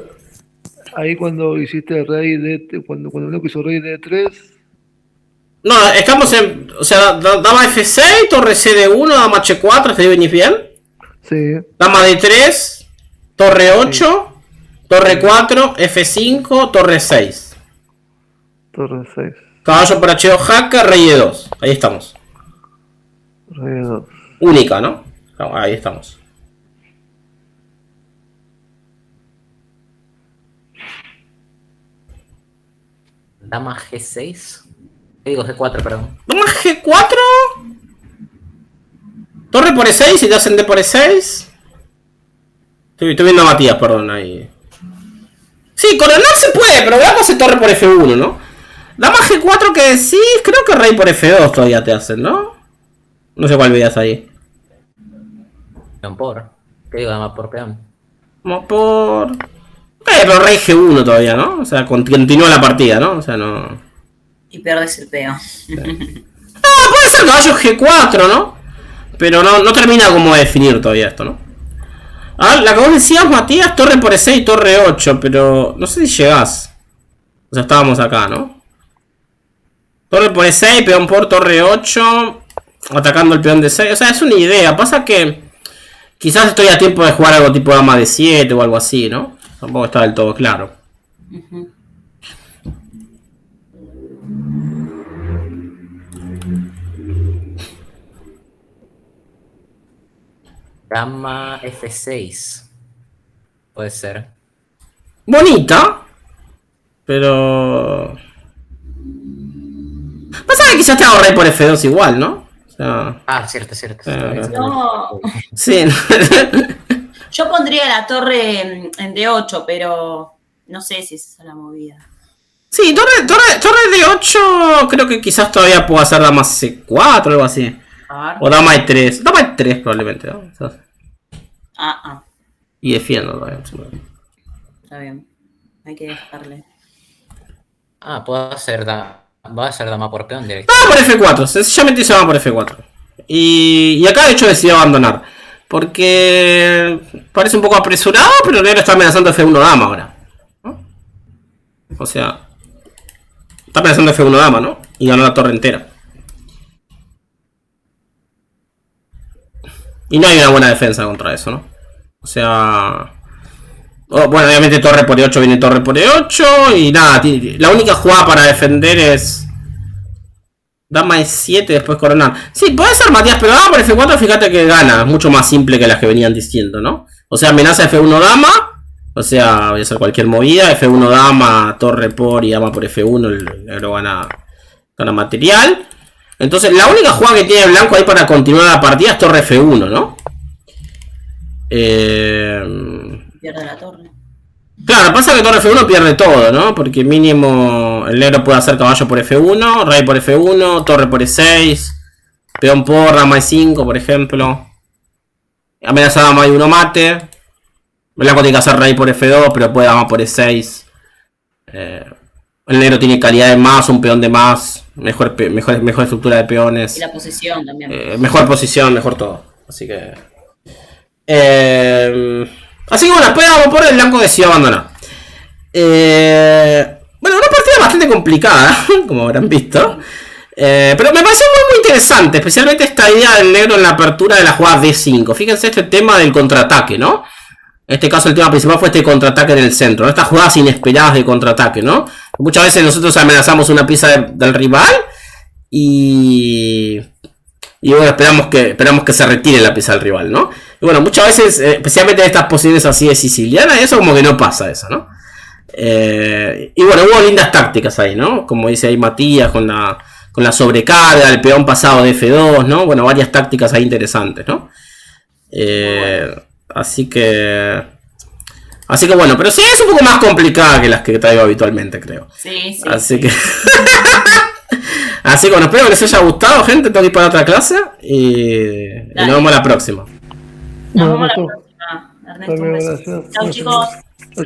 Ahí cuando hiciste rey de... Cuando el blanco hizo rey de 3. No, estamos en... O sea, dama F6, torre CD1, dama H4, ¿te venís bien? Sí. Dama D3, torre 8, sí. Torre 4, F5, torre 6. Torre 6. Caballo por H2 jaque, rey de 2. Ahí estamos. Rey de 2. Única, ¿no? Ahí estamos. Dama G6. ¿Qué digo? G4, perdón. Dama G4. Torre por E6 y te hacen D por E6. Estoy viendo a Matías, perdón, ahí. Sí, coronar se puede, pero veamos hacer torre por F1, ¿no? Dama G4 que sí, creo que rey por F2 todavía te hacen, ¿no? No sé cuál veías ahí. Peón por. ¿Qué digo? Dama por peón. Vamos por... pero rey G1 todavía, ¿no? O sea, continúa la partida, ¿no? O sea, no... Y pierdes el peón. No, puede ser caballo G4, ¿no? Pero no termina como de definir todavía esto, ¿no? Ah, la que vos decías, Matías, torre por E6 y torre 8, pero no sé si llegás. O sea, estábamos acá, ¿no? Torre por E6, peón por torre 8, atacando el peón de 6. O sea, es una idea. Pasa que quizás estoy a tiempo de jugar algo tipo dama de 7 o algo así, ¿no? Tampoco está del todo claro. Dama F6. Puede ser. Bonita. Pero... pasa que quizás te hago rey por F2 igual, ¿no? O sea... Cierto. No, sí. yo pondría la torre en D8, pero no sé si es esa la movida. Sí, torre de 8 creo que quizás todavía puedo hacer dama C4 o algo así. O dama E3. Dama E3 probablemente, ¿no? O sea, y defiendo todavía. Está bien. Hay que dejarle. Puedo hacer va a ser dama por peón directo. Dama por F4, sencillamente hice dama por F4. Y acá de hecho decidí abandonar. Porque parece un poco apresurado, pero el negro está amenazando F1 dama ahora, ¿no? O sea, está amenazando F1 dama, ¿no? Y ganó la torre entera. Y no hay una buena defensa contra eso, ¿no? O sea... bueno, obviamente torre por E8 viene torre por E8 y nada, la única jugada para defender es... dama E7 después coronar. Sí, puede ser Matías, pero dama por F4 fíjate que gana, es mucho más simple que las que venían diciendo, ¿no? O sea, amenaza F1 dama, o sea, voy a hacer cualquier movida, F1 dama, torre por y dama por F1, el negro gana material. Entonces, la única jugada que tiene el blanco ahí para continuar la partida es torre F1, ¿no? Pierde la torre. Claro, pasa que torre F1 pierde todo, ¿no? Porque mínimo el negro puede hacer caballo por F1, rey por F1, torre por E6, peón por, dama E5, por ejemplo. Amenaza dama E1 mate. El blanco tiene que hacer rey por F2, pero puede dama por E6. El negro tiene calidad de más, un peón de más, mejor estructura de peones. Y la posición también. Mejor posición, mejor todo. Así que... bueno, después vamos por el blanco decidió abandonar. Bueno, una partida bastante complicada, como habrán visto. Pero me pareció muy interesante, especialmente esta idea del negro en la apertura de la jugada D5. Fíjense este tema del contraataque, ¿no? En este caso el tema principal fue este contraataque en el centro, ¿no? Estas jugadas inesperadas de contraataque, ¿no? Muchas veces nosotros amenazamos una pieza del rival y bueno, esperamos que se retire la pieza del rival, ¿no? Y bueno, muchas veces, especialmente en estas posiciones así de siciliana, eso como que no pasa eso, ¿no? Y bueno, hubo lindas tácticas ahí, ¿no? Como dice ahí Matías, con la sobrecarga, el peón pasado de F2, ¿no? Bueno, varias tácticas ahí interesantes, ¿no? Así que bueno, pero sí es un poco más complicada que las que traigo habitualmente, creo. Sí. Así que... Así que bueno, espero que les haya gustado, gente. Tengo que ir para otra clase y nos vemos la próxima. Nos vemos la próxima, Ernesto. Un beso. Chao, chicos.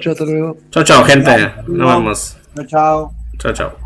Chao, hasta luego. Chao, gente. Nos vemos. Chao. Chao.